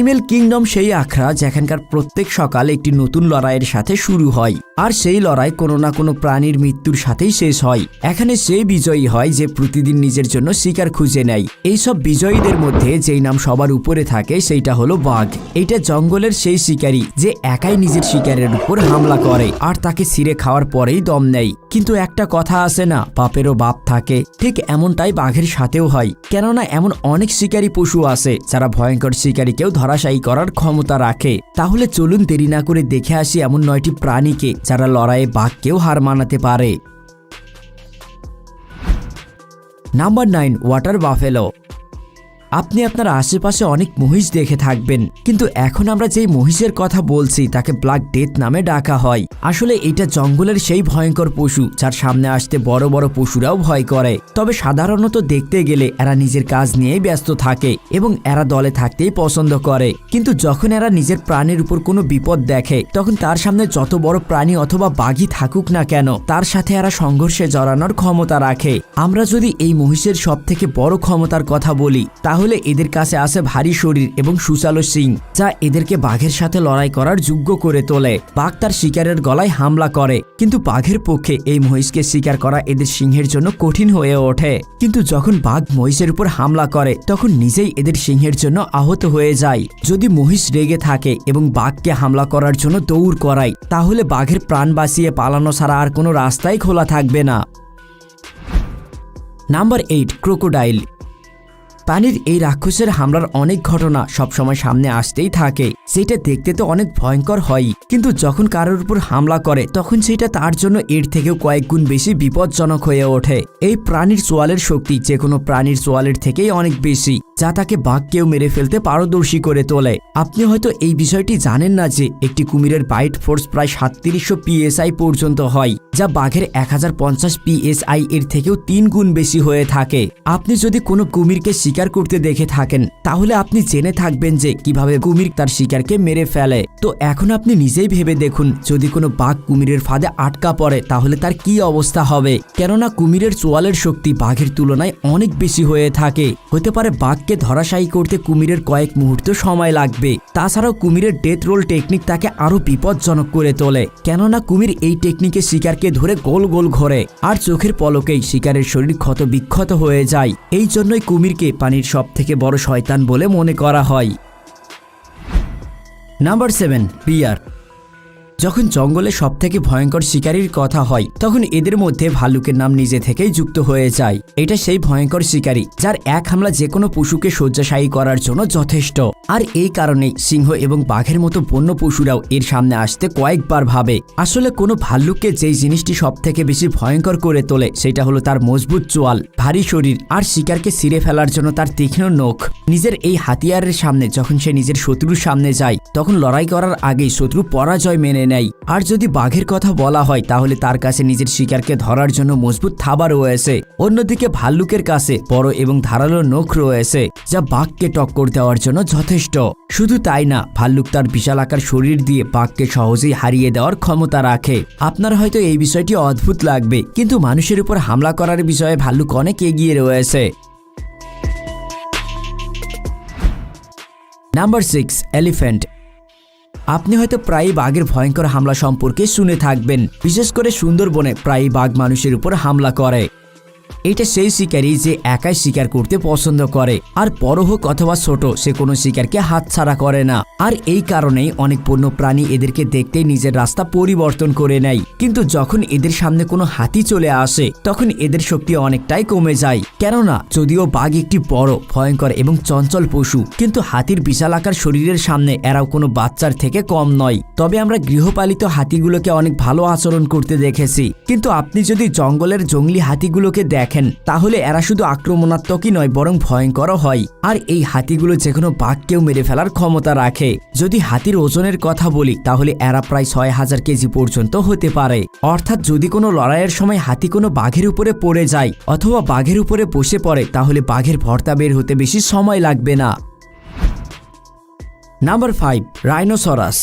Animal kingdom সেই আখড়া যেখানকার প্রত্যেক সকাল একটি নতুন লড়াইয়ের সাথে শুরু হয়, আর সেই লড়াই কোনো না কোনো প্রাণীর মৃত্যুর সাথেই শেষ হয়। এখানে সেই বিজয়ী হয় যে প্রতিদিন নিজের জন্য শিকার খুঁজে নেয়। এইসব বিজয়ীদের মধ্যে যেই নাম সবার উপরে থাকে সেইটা হলো বাঘ। এইটা জঙ্গলের সেই শিকারী যে একাই নিজের শিকারের উপর হামলা করে আর তাকে ছিঁড়ে খাওয়ার পরেই দম নেয়। কিন্তু একটা কথা আছে না, বাপেরও বাপ থাকে, ঠিক এমনটাই বাঘের সাথেও হয়। কেননা এমন অনেক শিকারী পশু আছে যারা ভয়ঙ্কর শিকারীকেও ধরাশায়ী করার ক্ষমতা রাখে। তাহলে চলুন দেরি না করে দেখে আসি এমন 9টি প্রাণীকে যারা লড়াইয়ে বাঘকেও হার মানাতে পারে। Number 9, water buffalo. আপনি আপনার আশেপাশে অনেক মহিষ দেখে থাকবেন, কিন্তু এখন আমরা যেই মহিষের কথা বলছি তাকে ব্ল্যাক ডেথ নামে ডাকা হয়। আসলে এটা জঙ্গলের সেই ভয়ঙ্কর পশু যার সামনে আসতে বড় বড় পশুরাও ভয় করে। তবে সাধারণত দেখতে গেলে এরা নিজের কাজ নিয়েই ব্যস্ত থাকে এবং এরা দলে থাকতেই পছন্দ করে। কিন্তু যখন এরা নিজের প্রাণের উপর কোনো বিপদ দেখে তখন তার সামনে যত বড় প্রাণী অথবা বাঘই থাকুক না কেন তার সাথে এরা সংঘর্ষে জড়ানোর ক্ষমতা রাখে। আমরা যদি এই মহিষের সব থেকে বড় ক্ষমতার কথা বলি তাহলে এদের কাছে আছে ভারী শরীর এবং সুচালো শিং, যা এদেরকে বাঘের সাথে লড়াই করার যোগ্য করে তোলে। বাঘ তার শিকারের গলায় হামলা করে, কিন্তু বাঘের পক্ষে এই মহিষকে শিকার করা এদের সিংহের জন্য কঠিন হয়ে ওঠে। কিন্তু যখন বাঘ মহিষের উপর হামলা করে তখন নিজেই এদের সিংহের জন্য আহত হয়ে যায়। যদি মহিষ রেগে থাকে এবং বাঘকে হামলা করার জন্য দৌড় করায় তাহলে বাঘের প্রাণ বাঁচিয়ে পালানো ছাড়া আর কোনো রাস্তাই খোলা থাকবে না। Number 8, crocodile. পানির এই রাক্ষসের হামলার অনেক ঘটনা সবসময় সামনে আসতেই থাকে, সেটা দেখতে তো অনেক ভয়ঙ্কর হয়, কিন্তু যখন কারোর উপর হামলা করে তখন সেটা তার জন্য এর থেকেও কয়েক গুণ বেশি বিপজ্জনক হয়ে ওঠে। এই প্রাণীর চোয়ালের শক্তি যে কোনো প্রাণীর চোয়ালের থেকেই অনেক বেশি, যা তাকে বাঘকেও মেরে ফেলতে পারদর্শী করে তোলে। আপনি হয়তো এই বিষয়টি জানেন না যে একটি কুমিরের বাইট ফোর্স প্রায় 3700 PSI পর্যন্ত হয়, যা বাঘের 1050 PSI এর থেকেও 3 গুণ বেশি হয়ে থাকে। আপনি যদি কোনো কুমিরকে শিকার করতে দেখে থাকেন তাহলে আপনি জেনে থাকবেন যে কিভাবে কুমির তার শিকারকে মেরে ফেলে। তো এখন আপনি নিজেই ভেবে দেখুন, যদি কোনো বাঘ কুমিরের ফাঁদে আটকা পড়ে তাহলে তার কি অবস্থা হবে। কেননা কুমিরের চোয়ালের শক্তি বাঘের তুলনায় অনেক বেশি হয়ে থাকে। হতে পারে বাঘকে ধরাশায়ী করতে কুমিরের কয়েক মুহূর্ত সময় লাগবে। তাছাড়াও কুমিরের ডেথ রোল টেকনিক তাকে আরো বিপজ্জনক করে তোলে, কেননা কুমির এই টেকনিকে শিকারকে ধরে গোল গোল ঘোরে আর চোখের পলকেই শিকারের শরীর ক্ষত বিক্ষত হয়ে যায়। এই জন্যই কুমিরকে পানির সব থেকে বড় শয়তান বলে মনে করা হয়। নাম্বার 7, বিয়ার। যখন জঙ্গলে সব থেকে ভয়ঙ্কর শিকারীর কথা হয় তখন এদের মধ্যে ভাল্লুকের নাম নিজে থেকেই যুক্ত হয়ে যায়। এটা সেই ভয়ঙ্কর শিকারী যার এক হামলা যে কোনো পশুকে শয্যাশায়ী করার জন্য যথেষ্ট। আর এই কারণেই সিংহ এবং বাঘের মতো বন্য পশুরাও এর সামনে আসতে কয়েকবার ভাবে। আসলে কোনো ভাল্লুককে যেই জিনিসটি সব থেকে বেশি ভয়ঙ্কর করে তোলে সেটা হলো তার মজবুত চোয়াল, ভারী শরীর আর শিকারকে ছিঁড়ে ফেলার জন্য তার তীক্ষ্ণ নখ। নিজের এই হাতিয়ারের সামনে যখন সে নিজের শত্রুর সামনে যায় তখন লড়াই করার আগেই শত্রু পরাজয় মেনে নেয়। আর যদি বাঘের কথা বলা হয় তাহলে তার কাছে নিজের শিকারকে ধরার জন্য মজবুত থাবা রয়েছে। অন্যদিকে ভাল্লুকের কাছে বড় এবং ধারালো নখ রয়েছে যা বাঘকে টক্কর দেওয়ার জন্য যথেষ্ট। শুধু তাই না, ভাল্লুক তার বিশালাকার শরীর দিয়ে বাঘকে সহজেই হারিয়ে দেওয়ার ক্ষমতা রাখে। আপনার হয়তো এই বিষয়টি অদ্ভুত লাগবে, কিন্তু মানুষের উপর হামলা করার বিষয়ে ভাল্লুক অনেক এগিয়ে রয়েছে। Number 6, elephant. আপনি হয়তো প্রায়ই বাঘের ভয়ঙ্কর হামলা সম্পর্কে শুনে থাকবেন, বিশেষ করে সুন্দরবনে প্রায়ই বাঘ মানুষের উপর হামলা করে। এটা সেই শিকারী যে একাই শিকার করতে পছন্দ করে, আর বড় হোক অথবা ছোট সে কোনো শিকারকে হাতছাড়া করে না। আর এই কারণেই অনেক বন্য প্রাণী এদেরকে দেখতেই নিজের রাস্তা পরিবর্তন করে নেয়। কিন্তু যখন এদের সামনে কোনো হাতি চলে আসে তখন এদের শক্তি অনেকটাই কমে যায়। কেননা যদিও বাঘ একটি বড়, ভয়ঙ্কর এবং চঞ্চল পশু, কিন্তু হাতির বিশালাকার শরীরের সামনে এরাও কোনো বাচ্চার থেকে কম নয়। তবে আমরা গৃহপালিত হাতিগুলোকে অনেক ভালো আচরণ করতে দেখেছি, কিন্তু আপনি যদি জঙ্গলের জঙ্গলি হাতিগুলোকে দেখেন তাহলে এরা শুধু আক্রমণাত্মকই নয় বরং ভয়ঙ্করও হয়। আর এই হাতিগুলো যে কোনো বাঘকেও মেরে ফেলার ক্ষমতা রাখে। যদি হাতির ওজনের কথা বলি তাহলে এরা প্রায় 6000 কেজি পর্যন্ত হতে পারে। অর্থাৎ যদি কোনো লড়াইয়ের সময় হাতি কোনো বাঘের উপরে পড়ে যায় অথবা বাঘের উপরে বসে পড়ে তাহলে বাঘের ভর্তা বের হতে বেশি সময় লাগবে না। Number 5, rhinoceros.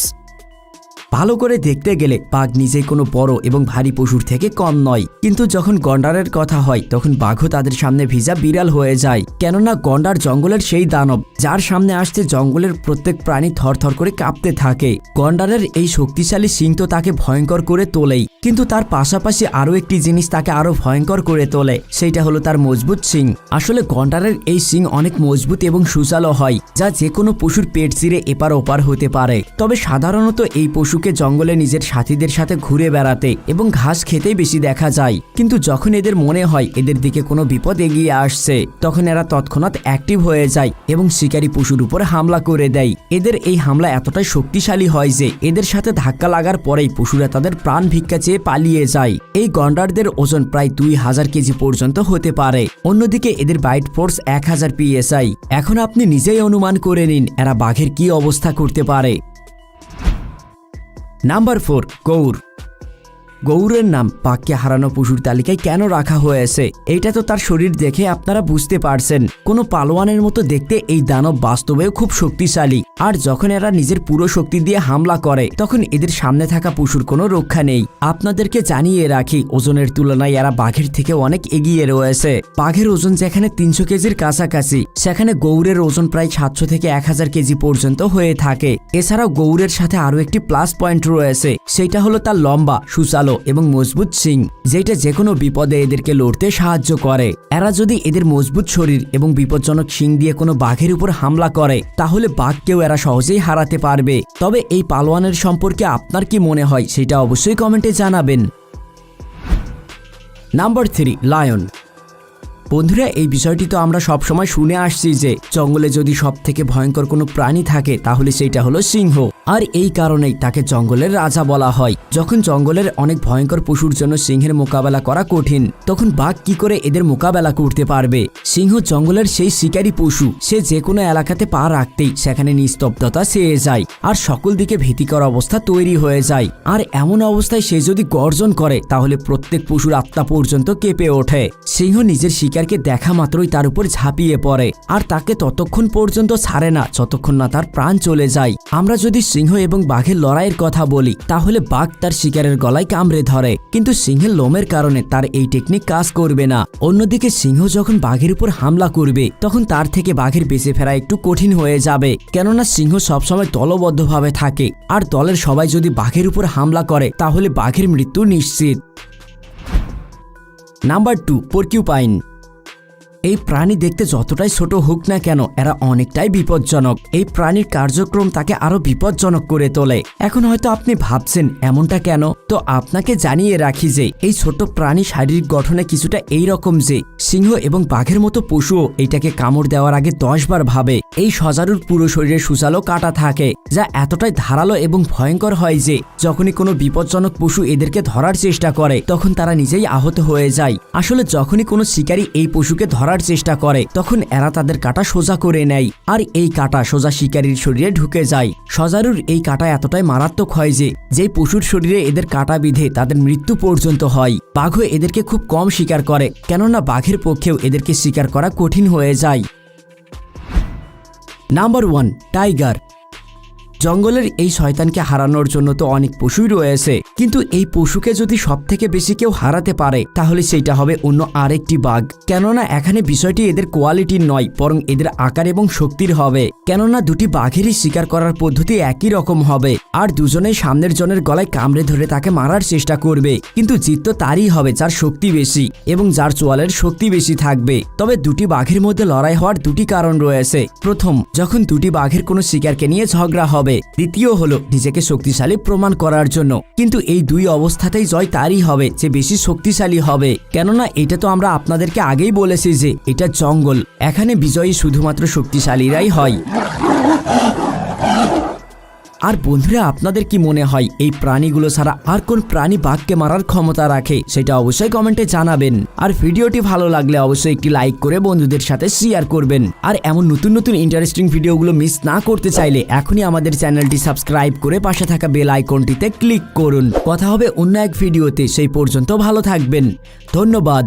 ভালো করে দেখতে গেলে বাঘ নিজেই কোনো বড় এবং ভারী পশুর থেকে কম নয়, কিন্তু যখন গন্ডারের কথা হয় তখন বাঘও তাদের সামনে ভিজা বিড়াল হয়ে যায়। কেননা গন্ডার জঙ্গলের সেই দানব যার সামনে আসতে জঙ্গলের প্রত্যেক প্রাণী থরথর করে কাঁপতে থাকে। গন্ডারের এই শক্তিশালী সিং তো তাকে ভয়ঙ্কর করে তোলেই, কিন্তু তার পাশাপাশি আরও একটি জিনিস তাকে আরো ভয়ঙ্কর করে তোলে, সেইটা হলো তার মজবুত সিং। আসলে গন্ডারের এই সিং অনেক মজবুত এবং সুচালো হয়, যা যে কোনো পশুর পেট চিরে এপার ওপার হতে পারে। তবে সাধারণত এই পশুকে জঙ্গলে নিজের সাথীদের সাথে ঘুরে বেড়াতে এবং ঘাস খেতেই বেশি দেখা যায়, কিন্তু যখন এদের মনে হয় এদের দিকে কোনো বিপদ এগিয়ে আসছে তখন এরা তৎক্ষণাৎ অ্যাক্টিভ হয়ে যায় এবং শিকারী পশুর উপর হামলা করে দেয়। এদের এই হামলা এতটাই শক্তিশালী হয় যে এদের সাথে ধাক্কা লাগার পরেই পশুরা তাদের প্রাণ ভিক্ষা চেয়ে পালিয়ে যায়। এই গন্ডারদের ওজন প্রায় 2000 কেজি পর্যন্ত হতে পারে। অন্যদিকে এদের বাইট ফোর্স 1000 PSI। এখন আপনি নিজেই অনুমান করে নিন এরা বাঘের কি অবস্থা করতে পারে। নাম্বার 4, গৌর। গৌরের নাম বাঘকে হারানো পশুর তালিকায় কেন রাখা হয়েছে, এইটা তো তার শরীর দেখে আপনারা বুঝতে পারছেন। কোনো পালোয়ানের মতো দেখতে এই দানব বাস্তবেও খুব শক্তিশালী, আর যখন এরা নিজের পুরো শক্তি দিয়ে হামলা করে তখন এদের সামনে থাকা পশুর কোনো রক্ষা নেই। আপনাদেরকে জানিয়ে রাখি, ওজনের তুলনায় এরা বাঘের থেকে অনেক এগিয়ে রয়েছে। বাঘের ওজন যেখানে 300 কেজির কাছাকাছি, সেখানে গৌরের ওজন প্রায় 700 থেকে 1000 কেজি পর্যন্ত হয়ে থাকে। এছাড়াও গৌরের সাথে আরো একটি প্লাস পয়েন্ট রয়েছে, সেটা হলো তার লম্বা, সুচালো এবং মজবুত সিং, যেটা যে কোনো বিপদে এদেরকে লড়তে সাহায্য করে। এরা যদি এদের মজবুত শরীর এবং বিপজ্জনক সিং দিয়ে কোনো বাঘের উপর হামলা করে তাহলে বাঘকেও এরা সহজেই হারাতে পারবে। তবে এই পালোয়ানের সম্পর্কে আপনার কি মনে হয় সেটা অবশ্যই কমেন্টে জানাবেন। Number 3, lion. বন্ধুরা, এই বিষয়টি তো আমরা সবসময় শুনে আসছি যে জঙ্গলে যদি সব থেকে ভয়ঙ্কর কোনো প্রাণী থাকে তাহলে সেইটা হলো সিংহ, আর এই কারণেই তাকে জঙ্গলের রাজা বলা হয়। যখন জঙ্গলের অনেক ভয়ঙ্কর পশুর জন্য সিংহের মোকাবেলা করা কঠিন, তখন বাঘ কি করে এদের মোকাবেলা করতে পারবে? সিংহ জঙ্গলের সেই শিকারী পশু, সে যে কোনো এলাকাতে পা রাখতেই সেখানে নিস্তব্ধতা ছেয়ে যায় আর সকল দিকে ভীতিকর অবস্থা তৈরি হয়ে যায়। আর এমন অবস্থায় সে যদি গর্জন করে তাহলে প্রত্যেক পশুর আত্মা পর্যন্ত কেঁপে ওঠে। সিংহ নিজের শিকারকে দেখা মাত্রই তার উপর ঝাঁপিয়ে পড়ে আর তাকে ততক্ষণ পর্যন্ত ছাড়ে না যতক্ষণ না তার প্রাণ চলে যায়। আমরা যদি সিংহ এবং বাঘের লড়াইয়ের কথা বলি তাহলে বাঘ তার শিকারের গলায় কামড়ে ধরে, কিন্তু সিংহের লোমের কারণে তার এই টেকনিক কাজ করবে না। অন্যদিকে সিংহ যখন বাঘের উপর হামলা করবে তখন তার থেকে বাঘের বেঁচে ফেরা একটু কঠিন হয়ে যাবে, কেননা সিংহ সবসময় দলবদ্ধভাবে থাকে আর দলের সবাই যদি বাঘের উপর হামলা করে তাহলে বাঘের মৃত্যু নিশ্চিত। নাম্বার 2, পর্কিউপাইন। এই প্রাণী দেখতে যতটাই ছোট হোক না কেন এরা অনেকটাই বিপজ্জনক। এই প্রাণীর কার্যক্রম তাকে আরো বিপজ্জনক করে তোলে। এখন হয়তো আপনি ভাবছেন এমনটা কেন, তো আপনাকে জানিয়ে রাখি যে এই ছোট প্রাণী শারীরিক গঠনে কিছুটা এই রকম যে সিংহ এবং বাঘের মতো পশুও এইটাকে কামড় দেওয়ার আগে 10 বার ভাবে। এই সজারুর পুরো শরীরে সুচালো কাটা থাকে, যা এতটাই ধারালো এবং ভয়ঙ্কর হয় যে যখনই কোনো বিপজ্জনক পশু এদেরকে ধরার চেষ্টা করে তখন তারা নিজেই আহত হয়ে যায়। আসলে যখনই কোনো শিকারী এই পশুকে ধরার চেষ্টা করে তখন এরা তাদের কাঁটা সোজা করে নেয় আর এই কাঁটা সোজা শিকারীর শরীরে ঢুকে যায়। সজারুর এই কাঁটা এতটাই মারাত্মক হয় যে যেই পশুর শরীরে এদের কাঁটা বিঁধে তাদের মৃত্যু পর্যন্ত হয়। বাঘও এদেরকে খুব কম শিকার করে, কেননা বাঘের পক্ষেও এদেরকে শিকার করা কঠিন হয়ে যায়। Number 1, tiger. জঙ্গলের এই শয়তানকে হারানোর জন্য তো অনেক পশুই রয়েছে, কিন্তু এই পশুকে যদি সব থেকে বেশি কেউ হারাতে পারে তাহলে সেইটা হবে অন্য আরেকটি বাঘ। কেননা এখানে বিষয়টি এদের কোয়ালিটির নয় বরং এদের আকার এবং শক্তির হবে। কেননা দুটি বাঘেরই শিকার করার পদ্ধতি একই রকম হবে আর দুজনেই সামনের জনের গলায় কামড়ে ধরে তাকে মারার চেষ্টা করবে, কিন্তু জিত তো তারই হবে যার শক্তি বেশি এবং যার চোয়ালের শক্তি বেশি থাকবে। তবে দুটি বাঘের মধ্যে লড়াই হওয়ার দুটি কারণ রয়েছে। প্রথম, যখন দুটি বাঘের কোনো শিকারকে নিয়ে ঝগড়া হবে। দ্বিতীয় হলো নিজেকে শক্তিশালী প্রমাণ করার জন্য। কিন্তু এই দুই অবস্থাতেই জয় তারই হবে যে বেশি শক্তিশালী হবে, কেননা এটা তো আমরা আপনাদেরকে আগেই বলেছি যে এটা জঙ্গল, এখানে বিজয়ী শুধুমাত্র শক্তিশালীরাই হয়। আর বন্ধুরা, আপনাদের কি মনে হয় এই প্রাণীগুলো ছাড়া আর কোন প্রাণী বাঘকে মারার ক্ষমতা রাখে সেটা অবশ্যই কমেন্টে জানাবেন। আর ভিডিওটি ভালো লাগলে অবশ্যই একটি লাইক করে বন্ধুদের সাথে শেয়ার করবেন। আর এমন নতুন নতুন ইন্টারেস্টিং ভিডিওগুলো মিস না করতে চাইলে এখনই আমাদের চ্যানেলটি সাবস্ক্রাইব করে পাশে থাকা বেল আইকনটিতে ক্লিক করুন। কথা হবে অন্য এক ভিডিওতে, সেই পর্যন্ত ভালো থাকবেন। ধন্যবাদ।